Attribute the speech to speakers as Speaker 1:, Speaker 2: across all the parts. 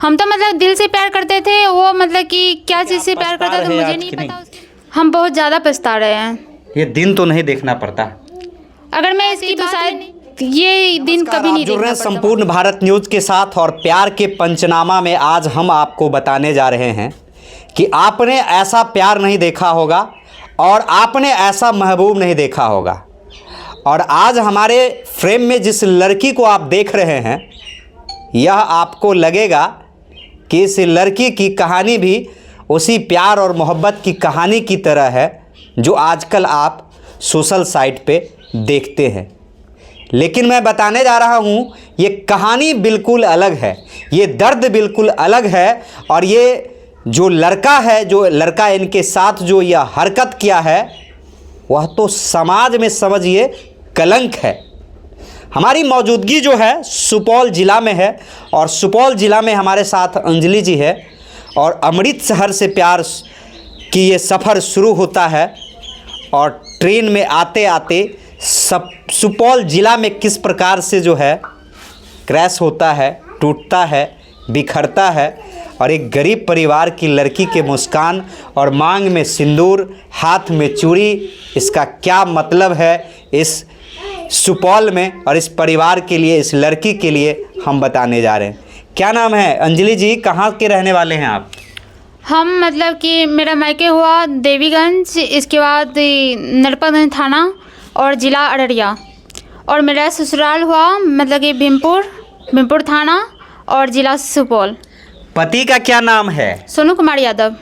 Speaker 1: हम तो मतलब दिल से प्यार करते थे, वो मतलब कि क्या चीज़ से प्यार करता था मुझे नहीं पता। हम बहुत ज़्यादा पछता रहे हैं।
Speaker 2: ये दिन तो नहीं देखना पड़ता।
Speaker 1: अगर मैं इसकी तो शायद ये दिन कभी नहीं
Speaker 2: जुड़ रहे
Speaker 1: देखना
Speaker 2: हैं
Speaker 1: पड़ता।
Speaker 2: संपूर्ण भारत न्यूज के साथ और प्यार के पंचनामा में आज हम आपको बताने जा रहे हैं कि आपने ऐसा प्यार नहीं देखा होगा और आपने ऐसा महबूब नहीं देखा होगा। और आज हमारे फ्रेम में जिस लड़की को आप देख रहे हैं, यह आपको लगेगा कि इस लड़की की कहानी भी उसी प्यार और मोहब्बत की कहानी की तरह है जो आजकल आप सोशल साइट पे देखते हैं। लेकिन मैं बताने जा रहा हूँ ये कहानी बिल्कुल अलग है, ये दर्द बिल्कुल अलग है। और ये जो लड़का इनके साथ जो यह हरकत किया है, वह तो समाज में समझिए कलंक है। हमारी मौजूदगी जो है सुपौल ज़िला में है और सुपौल ज़िला में हमारे साथ अंजलि जी है। और अमृतसर से प्यार की ये सफ़र शुरू होता है और ट्रेन में आते आते सुपौल ज़िला में किस प्रकार से जो है क्रैश होता है, टूटता है, बिखरता है। और एक गरीब परिवार की लड़की के मुस्कान और मांग में सिंदूर, हाथ में चूड़ी, इसका क्या मतलब है इस सुपौल में और इस परिवार के लिए, इस लड़की के लिए हम बताने जा रहे हैं। क्या नाम है अंजलि जी, कहाँ के रहने वाले हैं आप?
Speaker 1: हम मतलब कि मेरा मायके हुआ देवीगंज, इसके बाद नरपतगंज थाना और ज़िला अररिया, और मेरा ससुराल हुआ मतलब कि भीमपुर थाना और ज़िला सुपौल।
Speaker 2: पति का क्या नाम है?
Speaker 1: सोनू कुमार यादव।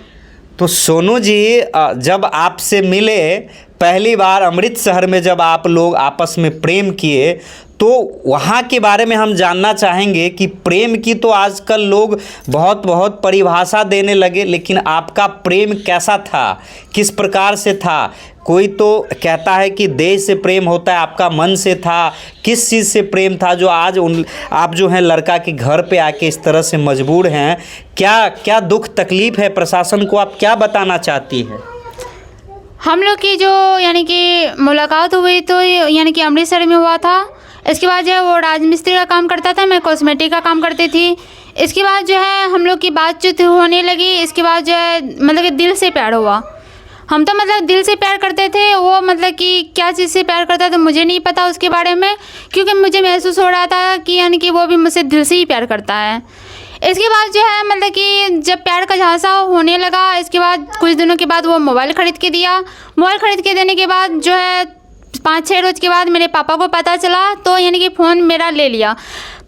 Speaker 2: तो सोनू जी, जब आपसे मिले पहली बार अमृतसर में, जब आप लोग आपस में प्रेम किए, तो वहाँ के बारे में हम जानना चाहेंगे कि प्रेम की तो आजकल लोग बहुत बहुत परिभाषा देने लगे, लेकिन आपका प्रेम कैसा था, किस प्रकार से था? कोई तो कहता है कि देह से प्रेम होता है, आपका मन से था, किस चीज़ से प्रेम था जो आज आप जो हैं लड़का के घर पे आके इस तरह से मजबूर हैं? क्या क्या दुख तकलीफ़ है? प्रशासन को आप क्या बताना चाहती हैं?
Speaker 1: हम लोग की जो यानी कि मुलाकात हुई तो यानी कि अमृतसर में हुआ था। इसके बाद जो है वो राजमिस्त्री का काम करता था, मैं कॉस्मेटिक का काम करती थी। इसके बाद जो है हम लोग की बातचीत होने लगी। इसके बाद जो है मतलब कि दिल से प्यार हुआ। हम तो मतलब दिल से प्यार करते थे, वो मतलब कि क्या चीज़ से प्यार करता था मुझे नहीं पता उसके बारे में, क्योंकि मुझे महसूस हो रहा था कि यानी कि वो भी मुझसे दिल से ही प्यार करता है। इसके बाद जो है मतलब कि जब प्यार का झांसा होने लगा, इसके बाद कुछ दिनों के बाद वो मोबाइल ख़रीद के दिया। मोबाइल ख़रीद के देने के बाद जो है 5-6 रोज़ के बाद मेरे पापा को पता चला, तो यानी कि फ़ोन मेरा ले लिया।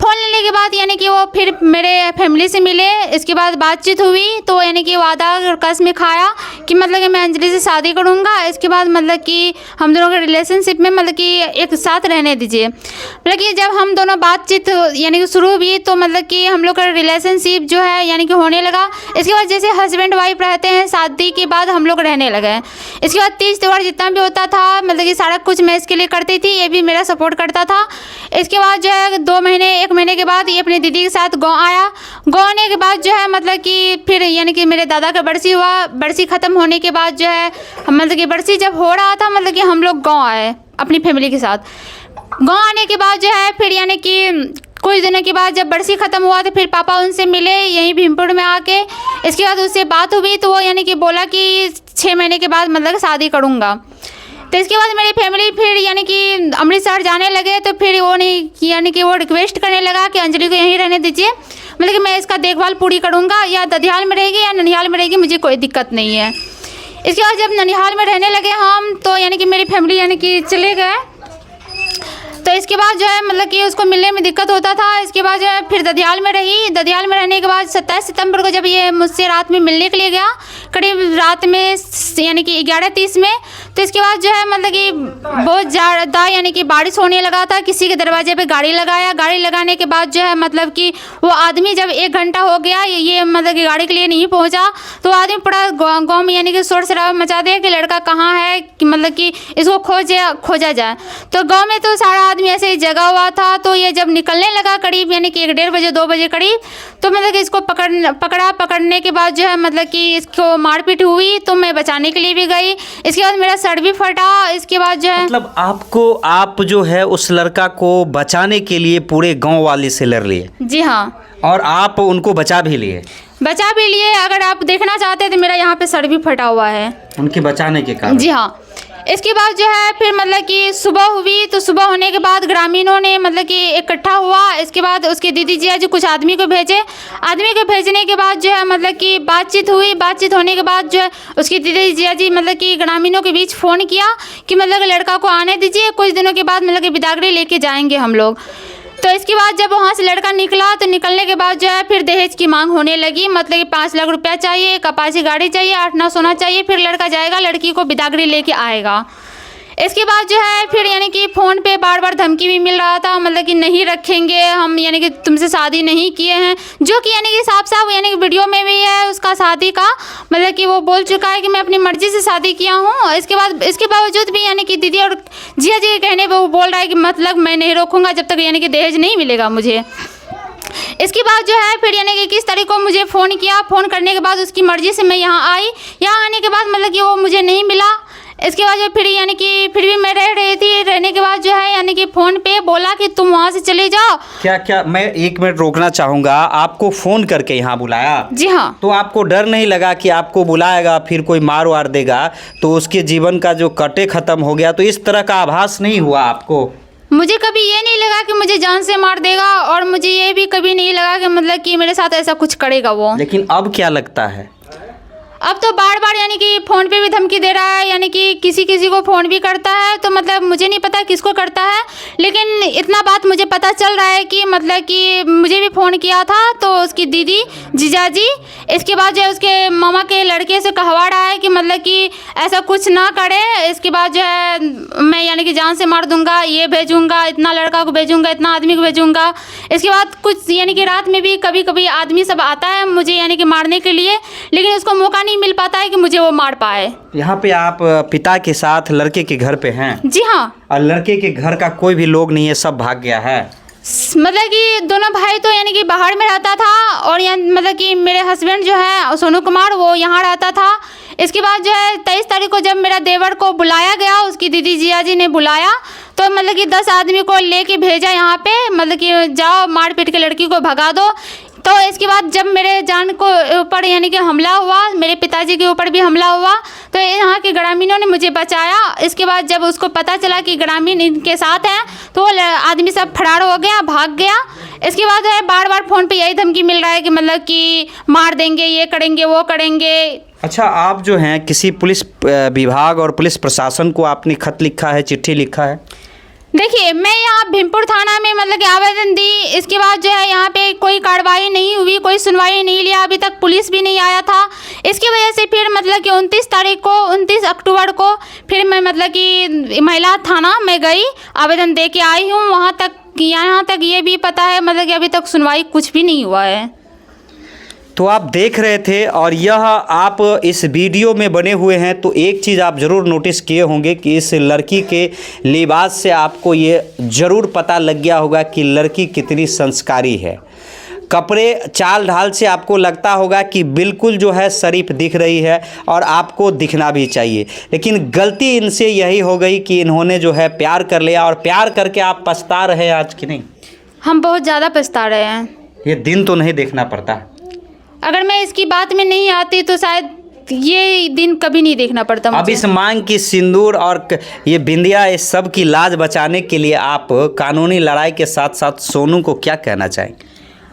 Speaker 1: फ़ोन लेने के बाद यानी कि वो फिर मेरे फैमिली से मिले। इसके बाद बातचीत हुई, तो यानी कि वादा और कसम खाया कि मतलब कि मैं अंजलि से शादी करूँगा। इसके बाद मतलब कि हम दोनों के रिलेशनशिप में मतलब कि एक साथ रहने दीजिए। मतलब कि जब हम दोनों बातचीत यानी कि शुरू हुई, तो मतलब कि हम लोग का रिलेशनशिप जो है यानी कि होने लगा। इसके बाद जैसे हस्बैंड वाइफ रहते हैं, शादी के बाद हम लोग रहने लगे। इसके बाद तीज त्यौहार जितना भी होता था मतलब कि सारा कुछ मैं इसके लिए करती थी, ये भी मेरा सपोर्ट करता था। इसके बाद जो है 1 महीने के बाद ये अपनी दीदी के साथ गाँव आया। गाँव आने के बाद जो है मतलब कि फिर यानी कि मेरे दादा का बरसी हुआ। बरसी ख़त्म होने के बाद जो है मतलब कि बरसी जब हो रहा था मतलब कि हम लोग गाँव आए अपनी फैमिली के साथ। गाँव आने के बाद जो है फिर यानी कि कुछ दिनों के बाद जब बरसी ख़त्म हुआ तो फिर पापा उनसे मिले यहीं भीमपुर में आके। इसके बाद उससे बात हुई, तो वो यानी कि बोला कि 6 महीने के बाद मतलब शादी करूँगा। तो इसके बाद मेरी फैमिली फिर यानी कि अमृतसर जाने लगे, तो फिर वो नहीं यानी कि वो रिक्वेस्ट करने लगा कि अंजलि को यहीं रहने दीजिए, मतलब कि मैं इसका देखभाल पूरी करूँगा, या ददियाल में रहेगी या ननिहाल में रहेगी, मुझे कोई दिक्कत नहीं है। इसके बाद जब ननिहाल में रहने लगे हम, तो यानी कि मेरी फैमिली यानी कि चले गए। तो इसके बाद जो है मतलब कि उसको मिलने में दिक्कत होता था। इसके बाद जो है फिर ददियाल में रही। ददियाल में रहने के बाद 27 सितंबर को जब ये मुझसे रात में मिलने के लिए गया, करीब रात में यानी कि 11:30 में, तो इसके बाद जो है मतलब कि बहुत ज़्यादा यानी कि बारिश होने लगा था। किसी के दरवाजे पे गाड़ी लगाया। गाड़ी लगाने के बाद जो है मतलब कि वो आदमी जब 1 घंटा हो गया ये मतलब कि गाड़ी के लिए नहीं पहुंचा, तो आदमी पूरा गाँव में यानी कि शोर शराबा मचा दिया कि लड़का कहाँ है, कि मतलब कि इसको खोजा जाए। तो गाँव में तो सारा आदमी ऐसे ही जगा हुआ था। तो ये जब निकलने लगा करीब यानी कि 1-1:30 बजे 2 बजे करीब, तो मतलब कि इसको पकड़ने के बाद जो है मतलब कि इसको मारपीट हुई। तो मैं बचाने के लिए भी गई। इसके बाद मेरा सर भी फटा। इसके बाद जो है
Speaker 2: मतलब आप जो है उस लड़का को बचाने के लिए पूरे गांव वाले से लड़ लिए?
Speaker 1: जी हाँ।
Speaker 2: और आप उनको बचा भी लिए?
Speaker 1: बचा भी लिए। अगर आप देखना चाहते हैं तो मेरा यहाँ पे सर भी फटा हुआ है
Speaker 2: उनके बचाने के कारण?
Speaker 1: जी हाँ। इसके बाद जो है फिर मतलब कि सुबह हुई, तो सुबह होने के बाद ग्रामीणों ने मतलब कि इकट्ठा हुआ। इसके बाद उसके दीदी जी जो कुछ आदमी को भेजे, आदमी को भेजने के बाद जो है मतलब कि बातचीत हुई। बातचीत होने के बाद जो है उसकी दीदी जी मतलब कि ग्रामीणों के बीच फ़ोन किया कि मतलब लड़का को आने दीजिए, कुछ दिनों के बाद मतलब कि बिदागरी लेके जाएंगे हम लोग। तो इसके बाद जब वहाँ से लड़का निकला, तो निकलने के बाद जो है फिर दहेज की मांग होने लगी। मतलब कि 5 लाख रुपया चाहिए, एक अपाची गाड़ी चाहिए, 8-9 सोना चाहिए, फिर लड़का जाएगा, लड़की को बिदागरी लेके आएगा। इसके बाद जो है फिर यानी कि फ़ोन पे बार बार धमकी भी मिल रहा था, मतलब कि नहीं रखेंगे हम, यानी कि तुमसे शादी नहीं किए हैं, जो कि यानी कि साफ साफ यानी कि वीडियो में भी है उसका शादी का, मतलब कि वो बोल चुका है कि मैं अपनी मर्ज़ी से शादी किया हूँ। इसके बावजूद भी यानी कि दीदी और जिया जी के कहने पर वो बोल रहा है कि मतलब मैं नहीं रोकूँगा जब तक यानी कि दहेज नहीं मिलेगा मुझे। इसके बाद जो है फिर यानी कि किस तरीके को मुझे फ़ोन किया, फ़ोन करने के बाद उसकी मर्ज़ी से मैं यहाँ आई। यहाँ आने के बाद मतलब कि वो मुझे नहीं मिला। इसके बाद जो फिर यानी कि फिर भी मैं रह रही थी। रहने के बाद जो है यानी कि फ़ोन पे बोला कि तुम वहाँ से चले जाओ।
Speaker 2: क्या मैं 1 मिनट रोकना चाहूँगा। आपको फ़ोन करके यहाँ बुलाया?
Speaker 1: जी हाँ।
Speaker 2: तो आपको डर नहीं लगा कि आपको बुलाएगा फिर कोई मार वार देगा तो उसके जीवन का जो कटे ख़त्म हो गया, तो इस तरह का आभास नहीं हुआ आपको?
Speaker 1: मुझे कभी ये नहीं लगा कि मुझे जान से मार देगा, और मुझे ये भी कभी नहीं लगा कि मतलब कि मेरे साथ ऐसा कुछ करेगा वो।
Speaker 2: लेकिन अब क्या लगता है?
Speaker 1: अब तो बार बार यानी कि फ़ोन पे भी धमकी दे रहा है, यानी कि किसी को फ़ोन भी करता है। तो मतलब मुझे नहीं पता किसको करता है, लेकिन इतना बात मुझे पता चल रहा है कि मतलब कि मुझे भी फ़ोन किया था तो उसकी दीदी जीजाजी, इसके बाद जो है उसके मामा के लड़के से कहवा रहा है कि मतलब कि ऐसा कुछ ना करे। इसके बाद जो है मैं यानी कि जान से मार दूंगा, ये भेजूंगा, इतना लड़का को भेजूंगा, इतना आदमी को भेजूंगा। इसके बाद कुछ यानी कि रात में भी कभी कभी आदमी सब आता है मुझे यानी कि मारने के लिए, लेकिन उसको मौका नहीं मिल पाता है कि मुझे वो मार पाए।
Speaker 2: यहाँ पे आप पिता के साथ लड़के के घर पे हैं?
Speaker 1: जी हाँ।
Speaker 2: और लड़के के घर का कोई भी लोग नहीं है, सब भाग गया है?
Speaker 1: मतलब कि दोनों भाई तो यानी कि बाहर में रहता था, और यहाँ मतलब कि मेरे हस्बैंड जो है सोनू कुमार वो यहाँ रहता था। इसके बाद जो है 23 तारीख को जब मेरा देवर को बुलाया गया, उसकी दीदी जिया जी ने बुलाया, तो मतलब कि 10 आदमी को लेके भेजा यहाँ पे, मतलब कि जाओ मार पीट के लड़की को भगा दो। तो इसके बाद जब मेरे जान को ऊपर यानी कि हमला हुआ, मेरे पिताजी के ऊपर भी हमला हुआ, तो यहाँ के ग्रामीणों ने मुझे बचाया। इसके बाद जब उसको पता चला कि ग्रामीण इनके साथ हैं, तो वो आदमी सब फरार हो गया, भाग गया। इसके बाद है बार बार फ़ोन पे यही धमकी मिल रहा है कि मतलब कि मार देंगे, ये करेंगे, वो करेंगे।
Speaker 2: अच्छा, आप जो हैं किसी पुलिस विभाग और पुलिस प्रशासन को आपने खत लिखा है, चिट्ठी लिखा है?
Speaker 1: देखिए, मैं यहाँ भीमपुर थाना में मतलब कि आवेदन दी। इसके बाद जो है यहाँ पे कोई कार्रवाई नहीं हुई, कोई सुनवाई नहीं लिया, अभी तक पुलिस भी नहीं आया था। इसकी वजह से फिर मतलब कि 29 अक्टूबर को फिर मैं मतलब कि महिला थाना में गई, आवेदन दे के आई हूँ। वहाँ तक यहाँ तक ये भी पता है मतलब कि अभी तक सुनवाई कुछ भी नहीं हुआ है।
Speaker 2: तो आप देख रहे थे, और यह आप इस वीडियो में बने हुए हैं, तो एक चीज़ आप ज़रूर नोटिस किए होंगे कि इस लड़की के लिबास से आपको ये ज़रूर पता लग गया होगा कि लड़की कितनी संस्कारी है। कपड़े चाल ढाल से आपको लगता होगा कि बिल्कुल जो है शरीफ दिख रही है, और आपको दिखना भी चाहिए। लेकिन गलती इनसे यही हो गई कि इन्होंने जो है प्यार कर लिया, और प्यार करके आप पछता रहे आज कि नहीं?
Speaker 1: हम बहुत ज़्यादा पछता रहे हैं।
Speaker 2: ये दिन तो नहीं देखना पड़ता।
Speaker 1: अगर मैं इसकी बात में नहीं आती तो शायद ये दिन कभी नहीं देखना पड़ता मुझे।
Speaker 2: अब इस मांग की सिंदूर और ये बिंदिया, इस सब की लाज बचाने के लिए आप कानूनी लड़ाई के साथ साथ सोनू को क्या कहना चाहेंगे?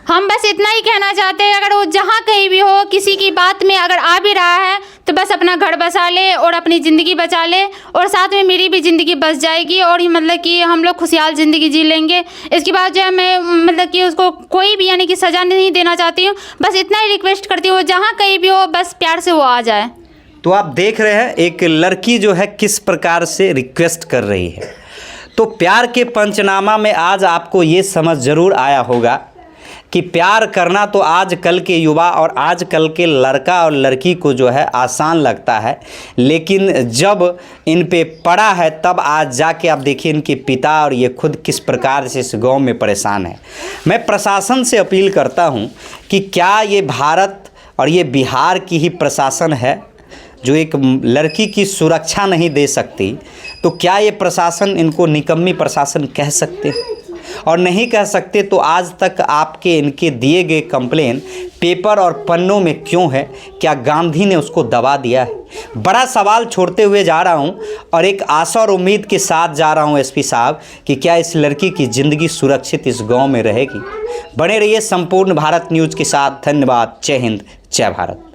Speaker 1: हम बस इतना ही कहना चाहते हैं, अगर वो जहाँ कहीं भी हो, किसी की बात में अगर आ भी रहा है तो बस अपना घर बसा ले और अपनी ज़िंदगी बचा ले, और साथ में मेरी भी ज़िंदगी बस जाएगी, और ये मतलब कि हम लोग खुशहाल ज़िंदगी जी लेंगे। इसके बाद जो है मैं मतलब कि उसको कोई भी यानी कि सज़ा नहीं देना चाहती हूँ, बस इतना ही रिक्वेस्ट करती हूँ, जहाँ कहीं भी हो बस प्यार से वो आ जाए।
Speaker 2: तो आप देख रहे हैं एक लड़की जो है किस प्रकार से रिक्वेस्ट कर रही है। तो प्यार के पंचनामा में आज आपको ये समझ ज़रूर आया होगा कि प्यार करना तो आजकल के युवा और आजकल के लड़का और लड़की को जो है आसान लगता है, लेकिन जब इन पे पड़ा है तब आज जाके आप देखिए इनके पिता और ये खुद किस प्रकार से इस गांव में परेशान है। मैं प्रशासन से अपील करता हूं कि क्या ये भारत और ये बिहार की ही प्रशासन है जो एक लड़की की सुरक्षा नहीं दे सकती, तो क्या ये प्रशासन इनको निकम्मी प्रशासन कह सकते हैं? और नहीं कह सकते तो आज तक आपके इनके दिए गए कंप्लेन पेपर और पन्नों में क्यों है? क्या गांधी ने उसको दबा दिया है? बड़ा सवाल छोड़ते हुए जा रहा हूं और एक आशा और उम्मीद के साथ जा रहा हूं एसपी साहब कि क्या इस लड़की की ज़िंदगी सुरक्षित इस गांव में रहेगी। बने रहिए संपूर्ण भारत न्यूज़ के साथ। धन्यवाद। जय हिंद, जय भारत।